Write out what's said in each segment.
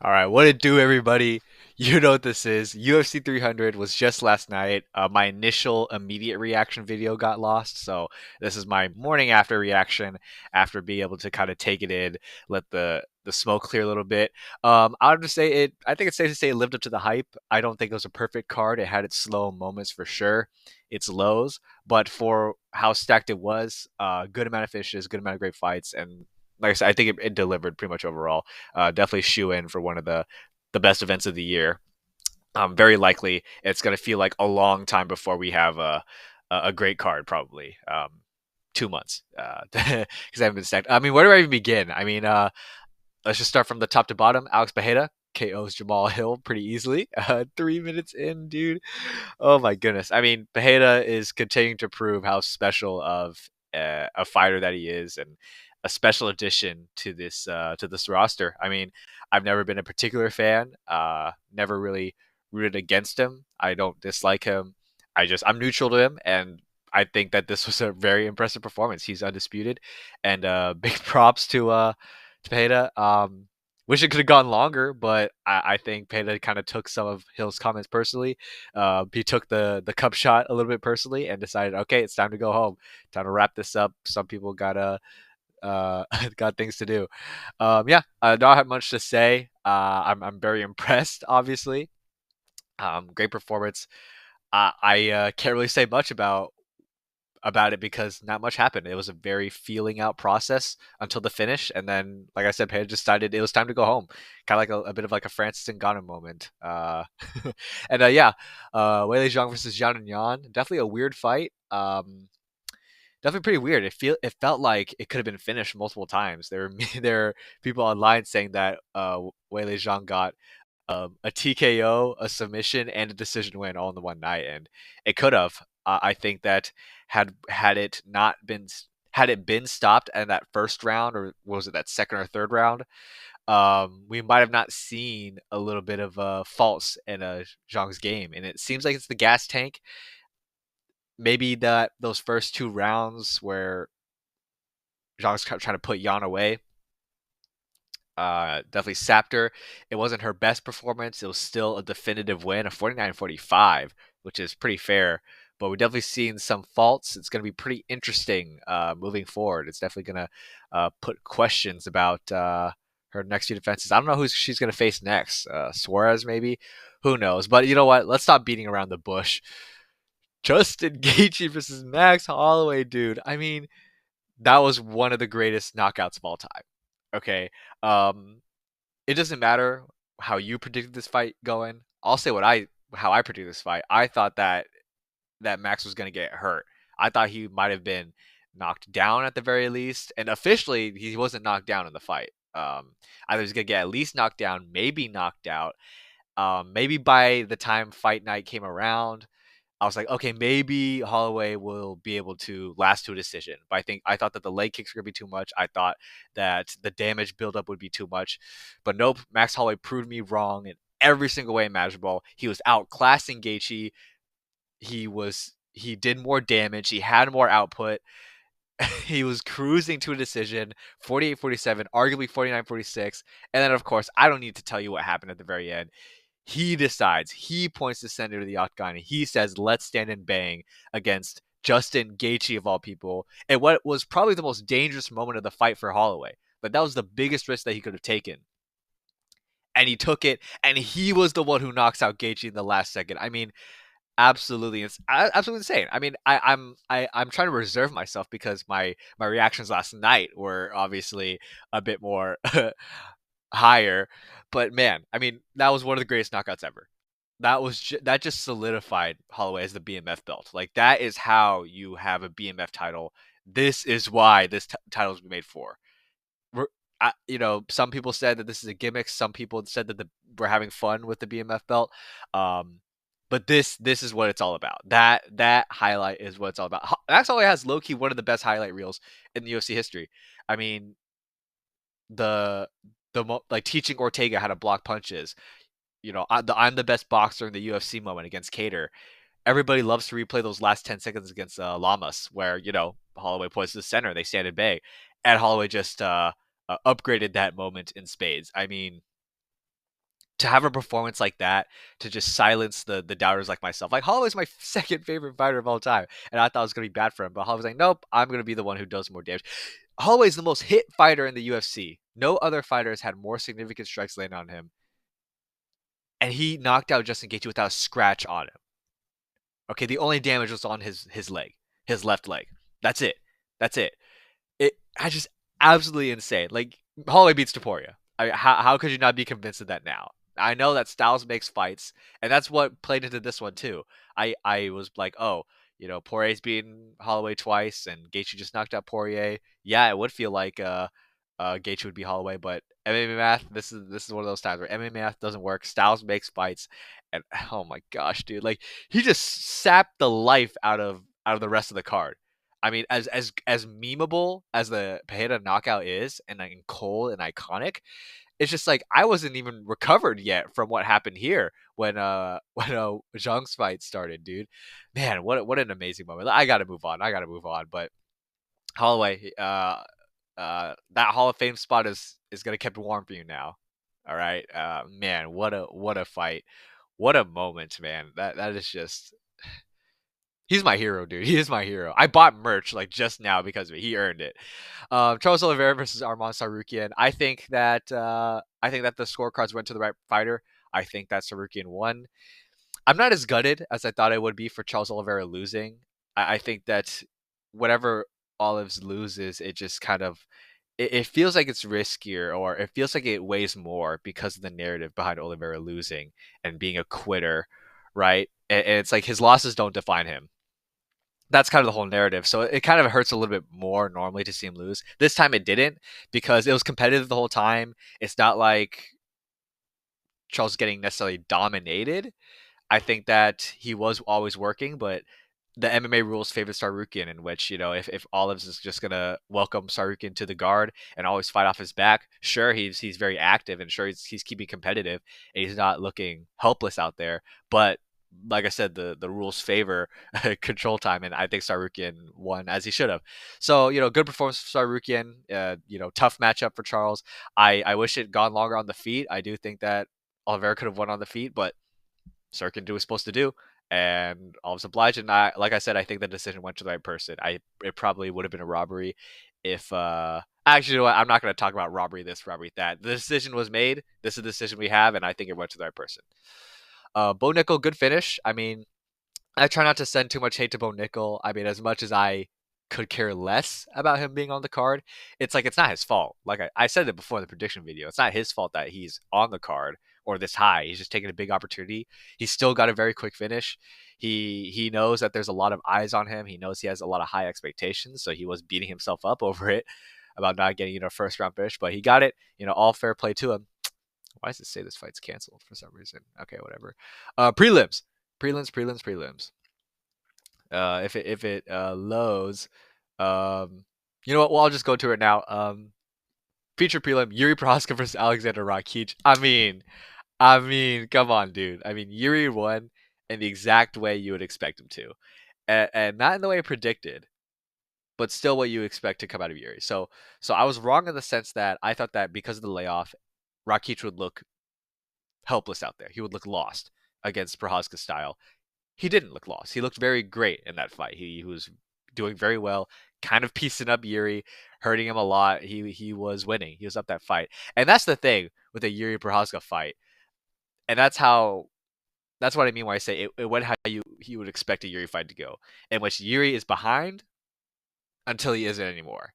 All right, what it do, everybody? You know what this is. UFC 300 was just last night. My initial immediate reaction video got lost, so this is my morning after reaction after being able to kind of take it in, let the smoke clear a little bit. I would just say it. I think it's safe to say it lived up to the hype. I don't think it was a perfect card. It had its slow moments for sure, its lows, but for how stacked it was, good amount of finishes, good amount of great fights, and like I said, I think it delivered pretty much overall. Definitely shoe in for one of the best events of the year. Very likely it's going to feel like a long time before we have a great card, probably 2 months because I haven't been stacked. I mean, where do I even begin? I mean, let's just start from the top to bottom. Alex Bejeda KO's Jamal Hill pretty easily. 3 minutes in, dude. Oh my goodness. I mean, Bejeda is continuing to prove how special of a fighter that he is, and a special addition to this roster. I mean, I've never been a particular fan. Never really rooted against him. I don't dislike him. I'm neutral to him, and I think that this was a very impressive performance. He's undisputed, and big props to Peta. Wish it could have gone longer, but I think Peta kind of took some of Hill's comments personally. He took the cup shot a little bit personally and decided, okay, it's time to go home, time to wrap this up. Some people got things to do. Yeah, I don't have much to say. I'm very impressed, obviously. Great performance. I can't really say much about it because not much happened. It was a very feeling out process until the finish, and then, like I said, Page decided it was time to go home. Kind of like a bit of like a Francis Ngannou moment. And yeah, Weili Zhang versus Zhang Yan, definitely a weird fight. Definitely pretty weird. It felt like it could have been finished multiple times. There are people online saying that Weili Zhang got a TKO, a submission, and a decision win all in the one night, and it could have. I think that had it not been had it been stopped in that first round, or was it that second or third round, we might have not seen a little bit of faults in Zhang's game, and it seems like it's the gas tank. Maybe that those first two rounds where Zhang's trying to put Yan away definitely sapped her. It wasn't her best performance. It was still a definitive win, a 49-45, which is pretty fair. But we're definitely seeing some faults. It's going to be pretty interesting moving forward. It's definitely going to put questions about her next few defenses. I don't know who she's going to face next. Suarez, maybe? Who knows? But you know what? Let's stop beating around the bush. Justin Gaethje versus Max Holloway, dude. I mean, that was one of the greatest knockouts of all time. Okay. Um, it doesn't matter how you predicted this fight going. I'll say what I how I predicted this fight. I thought that Max was going to get hurt. I thought he might have been knocked down at the very least, and officially he wasn't knocked down in the fight. I thought he was going to get at least knocked down, maybe knocked out. Maybe by the time fight night came around, I was like, okay, maybe Holloway will be able to last to a decision. But I thought that the leg kicks were gonna be too much. I thought that the damage buildup would be too much. But nope, Max Holloway proved me wrong in every single way imaginable. He was outclassing Gaethje. He did more damage. He had more output. He was cruising to a decision, 48-47, arguably 49-46. And then, of course, I don't need to tell you what happened at the very end. He decides, he points the center to the octagon, and he says, let's stand and bang against Justin Gaethje, of all people. And what was probably the most dangerous moment of the fight for Holloway. But that was the biggest risk that he could have taken. And he took it, and he was the one who knocks out Gaethje in the last second. I mean, absolutely, it's absolutely insane. I mean, I'm trying to reserve myself because my reactions last night were obviously a bit more higher. But man, I mean, that was one of the greatest knockouts ever. That just solidified Holloway as the BMF belt. Like that is how you have a BMF title. This is why this title was made for. Some people said that this is a gimmick. Some people said that we're having fun with the BMF belt. Um, but this is what it's all about. That highlight is what it's all about. Max Holloway has low key one of the best highlight reels in the UFC history. I mean, the like teaching Ortega how to block punches. I'm the best boxer in the UFC moment against Cater. Everybody loves to replay those last 10 seconds against Lamas, where Holloway points to the center, they stand and bang, and Holloway just upgraded that moment in spades. I mean, To have a performance like that, to just silence the doubters like myself. Like Holloway's my second favorite fighter of all time, and I thought it was gonna be bad for him. But Holloway's like, nope, I'm gonna be the one who does more damage. Holloway's the most hit fighter in the UFC. No other fighter has had more significant strikes landed on him, and he knocked out Justin Gaethje without a scratch on him. Okay, the only damage was on his leg, his left leg. That's it. That's it. I just absolutely insane. Like Holloway beats Taporia. How could you not be convinced of that now? I know that Styles makes fights, and that's what played into this one too. I was like, oh, Poirier's beaten Holloway twice, and Gaethje just knocked out Poirier. Yeah, it would feel like Gaethje would be Holloway, but MMA math. This is one of those times where MMA math doesn't work. Styles makes fights, and oh my gosh, dude, like he just sapped the life out of the rest of the card. I mean, as memeable as the Pereira knockout is, and cold and iconic, it's just like I wasn't even recovered yet from what happened here when Zhang's fight started, dude. Man, what an amazing moment. I gotta move on. I gotta move on. But Holloway, that Hall of Fame spot is gonna keep warm for you now. All right, man, what a fight, what a moment, man. That is just he's my hero, dude. He is my hero. I bought merch like just now because of it. He earned it. Charles Oliveira versus Arman Sarukian. I think that the scorecards went to the right fighter. I think that Sarukian won. I'm not as gutted as I thought I would be for Charles Oliveira losing. I think that whatever Olives loses, it just kind of it feels like it's riskier, or it feels like it weighs more because of the narrative behind Oliveira losing and being a quitter, right? And it's like his losses don't define him. That's kind of the whole narrative. So it kind of hurts a little bit more normally to see him lose. This time it didn't because it was competitive the whole time. It's not like Charles getting necessarily dominated. I think that he was always working, but the MMA rules favor Sarukian, in which, if Olives is just gonna welcome Sarukian to the guard and always fight off his back, sure, he's very active, and sure, he's keeping competitive, and he's not looking helpless out there. But like I said, the rules favor control time, and I think Sarukian won as he should have. So, good performance for Sarukian. Tough matchup for Charles. I wish it gone longer on the feet. I do think that Oliveira could have won on the feet, but Sirkin did what he was supposed to do, and all was obliged. And like I said, I think the decision went to the right person. It probably would have been a robbery if. Actually, you know what? I'm not going to talk about robbery this, robbery that. The decision was made. This is the decision we have, and I think it went to the right person. Bo Nickel, good finish. I mean, I try not to send too much hate to Bo Nickel. I mean, as much as I could care less about him being on the card, it's like it's not his fault. Like I said it before in the prediction video, it's not his fault that he's on the card or this high. He's just taking a big opportunity. He's still got a very quick finish. He knows that there's a lot of eyes on him. He knows he has a lot of high expectations, so he was beating himself up over it about not getting first round finish, but he got it. All fair play to him. Why does it say this fight's canceled for some reason? Okay, whatever. Prelims. If it loads, you know what? Well, I'll just go to it now. Feature prelim: Yuri Prohaska versus Alexander Rakic. I mean, come on, dude. I mean, Yuri won in the exact way you would expect him to, and not in the way I predicted, but still what you expect to come out of Yuri. So I was wrong in the sense that I thought that because of the layoff, Rakic would look helpless out there. He would look lost against Prohaska's style. He didn't look lost. He looked very great in that fight. He was doing very well, kind of piecing up Yuri, hurting him a lot. He was winning. He was up that fight. And that's the thing with a Yuri Prohaska fight. And that's what I mean when I say it went how he would expect a Yuri fight to go. In which Yuri is behind until he isn't anymore.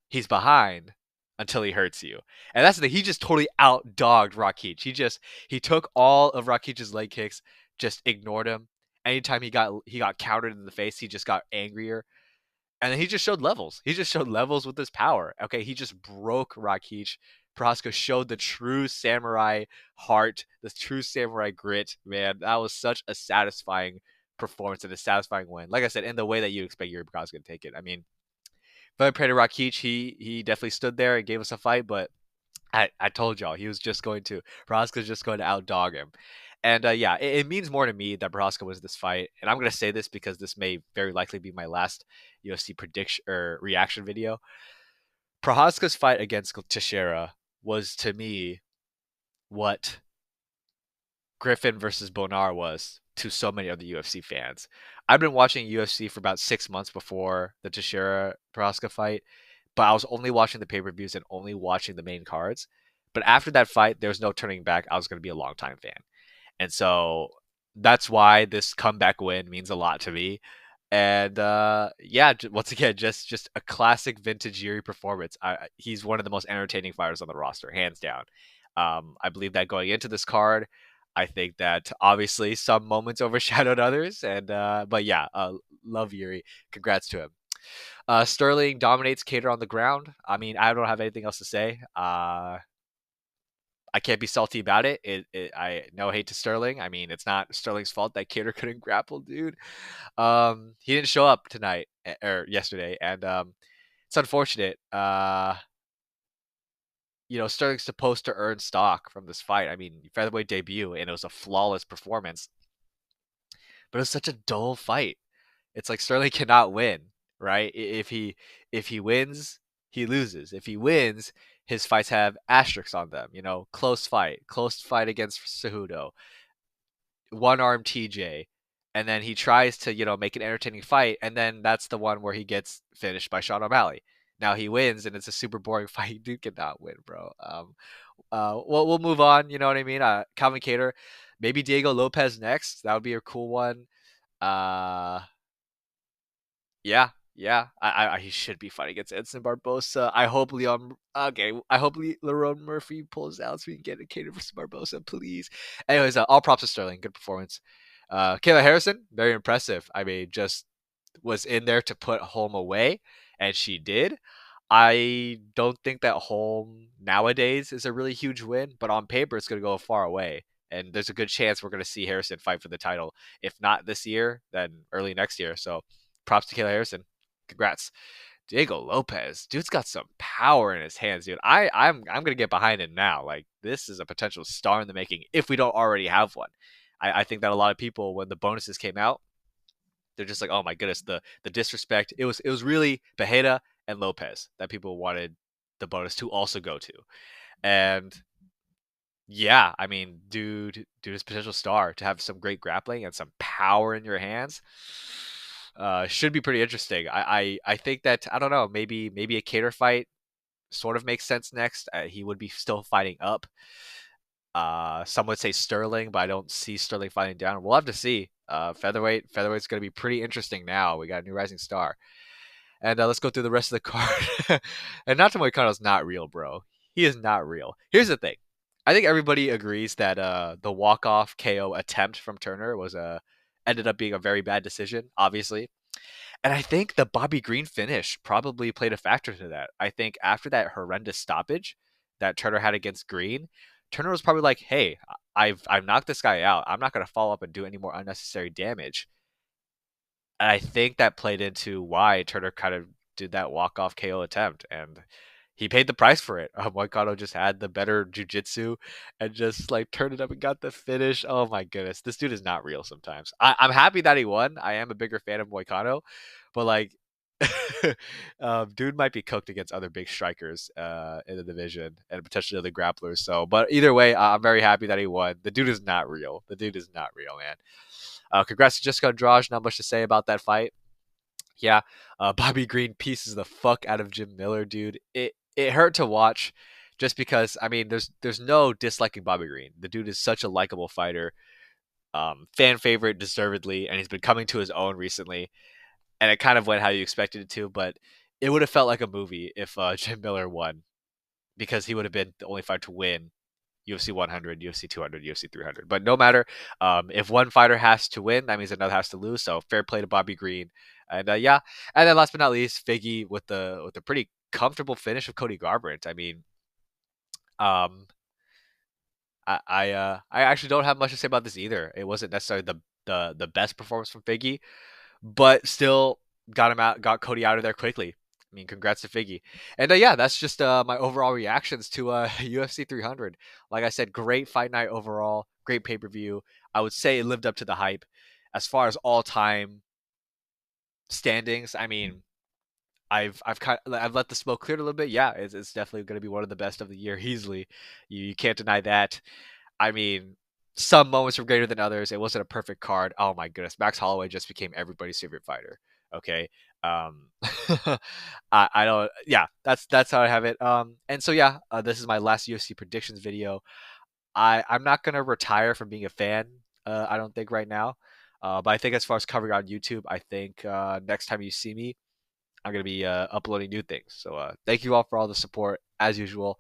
He's behind until he hurts you. And that's the thing. He just totally outdogged Rakic. He took all of Rakic's leg kicks, just ignored him. Anytime he got countered in the face, he just got angrier. And then he just showed levels. He just showed levels with his power. Okay, he just broke Rakic. Prohaska showed the true samurai heart, the true samurai grit. Man, that was such a satisfying performance and a satisfying win. Like I said, in the way that you expect Yuri Prohaska to take it. I mean, if I played Rakic, he definitely stood there and gave us a fight, but I told y'all he was just going to Prohaska's just going to outdog him. And yeah, it means more to me that Prohaska was this fight. And I'm gonna say this because this may very likely be my last UFC prediction or reaction video. Prohaska's fight against Teixeira was to me what Griffin versus Bonar was to so many other UFC fans. I've been watching UFC for about 6 months before the Teixeira Prohaska fight, but I was only watching the pay-per-views and only watching the main cards. But after that fight, there was no turning back. I was going to be a longtime fan. And so that's why this comeback win means a lot to me. And yeah, once again, just a classic vintage Yuri performance. He's one of the most entertaining fighters on the roster, hands down. I believe that going into this card, I think that obviously some moments overshadowed others, and but yeah, love Yuri. Congrats to him. Sterling dominates Cater on the ground. I mean, I don't have anything else to say. I can't be salty about it. I no hate to Sterling. I mean, it's not Sterling's fault that Cater couldn't grapple, dude. He didn't show up tonight or yesterday, and it's unfortunate. Sterling's supposed to earn stock from this fight. I mean, featherweight debut, and it was a flawless performance, but it was such a dull fight. It's like Sterling cannot win, right? If he wins, he loses. If he wins, his fights have asterisks on them. Close fight against Cejudo, one arm TJ, and then he tries to make an entertaining fight, and then that's the one where he gets finished by Sean O'Malley. Now he wins, and it's a super boring fight. Dude cannot win, bro. We'll move on. You know what I mean? Calvin Cater, maybe Diego Lopez next. That would be a cool one. Uh, yeah, yeah. He should be fighting against Edson Barbosa. I hope Leon. Okay, I hope Lerone Murphy pulls out so we can get a Cater versus Barbosa, please. Anyways, all props to Sterling. Good performance. Kayla Harrison, very impressive. I mean, just was in there to put home away, and she did. I don't think that home nowadays is a really huge win, but on paper it's going to go far away. And there's a good chance we're going to see Harrison fight for the title. If not this year, then early next year. So props to Kayla Harrison. Congrats. Diego Lopez, dude's got some power in his hands, dude. I'm gonna get behind it now. Like, this is a potential star in the making if we don't already have one. I think that a lot of people, when the bonuses came out, they're just like, oh my goodness, the disrespect. It was really Bejeda and Lopez that people wanted the bonus to also go to. And yeah, I mean, dude is potential star to have some great grappling and some power in your hands. Should be pretty interesting. I think that I don't know, maybe a Cater fight sort of makes sense next. He would be still fighting up. Some would say Sterling, but I don't see Sterling fighting down. We'll have to see. Featherweight's going to be pretty interesting now. We got a new rising star, and let's go through the rest of the card. And Nato Moicano's not real, bro. He is not real. Here's the thing. I think everybody agrees that the walk-off KO attempt from Turner was ended up being a very bad decision, obviously. And I think the Bobby Green finish probably played a factor to that. I think after that horrendous stoppage that Turner had against Green, Turner was probably like, "Hey, I've knocked this guy out. I'm not going to follow up and do any more unnecessary damage." And I think that played into why Turner kind of did that walk-off KO attempt, and he paid the price for it. Moicano just had the better jujitsu and just like turned it up and got the finish. Oh my goodness, this dude is not real. Sometimes I'm happy that he won. I am a bigger fan of Moicano, but like, dude might be cooked against other big strikers in the division and potentially other grapplers. So, but either way, I'm very happy that he won. The dude is not real. The dude is not real, man. Congrats to Jessica Andrade. Not much to say about that fight. Yeah, Bobby Green pieces the fuck out of Jim Miller, dude. It hurt to watch, just because I mean, there's no disliking Bobby Green. The dude is such a likable fighter, fan favorite, deservedly, and he's been coming to his own recently. And it kind of went how you expected it to, but it would have felt like a movie if Jim Miller won, because he would have been the only fighter to win UFC 100, UFC 200, UFC 300. But no matter, if one fighter has to win, that means another has to lose. So fair play to Bobby Green, and yeah. And then last but not least, Figgy with the pretty comfortable finish of Cody Garbrandt. I mean, um, I actually don't have much to say about this either. It wasn't necessarily the best performance from Figgy, but still got Cody out of there quickly. I mean, congrats to Figgy. And yeah, that's just my overall reactions to UFC 300. Like I said, great fight night overall, great pay per view. I would say it lived up to the hype. As far as all time standings, I mean, I've let the smoke clear a little bit. Yeah, it's definitely going to be one of the best of the year easily. You can't deny that. I mean, some moments were greater than others. It wasn't a perfect card. Oh my goodness, Max Holloway just became everybody's favorite fighter. Okay, um, I don't. Yeah, that's how I have it. And so yeah, this is my last UFC predictions video. I'm not gonna retire from being a fan. I don't think right now. But I think as far as covering on YouTube, I think next time you see me, I'm gonna be uploading new things. So thank you all for all the support as usual.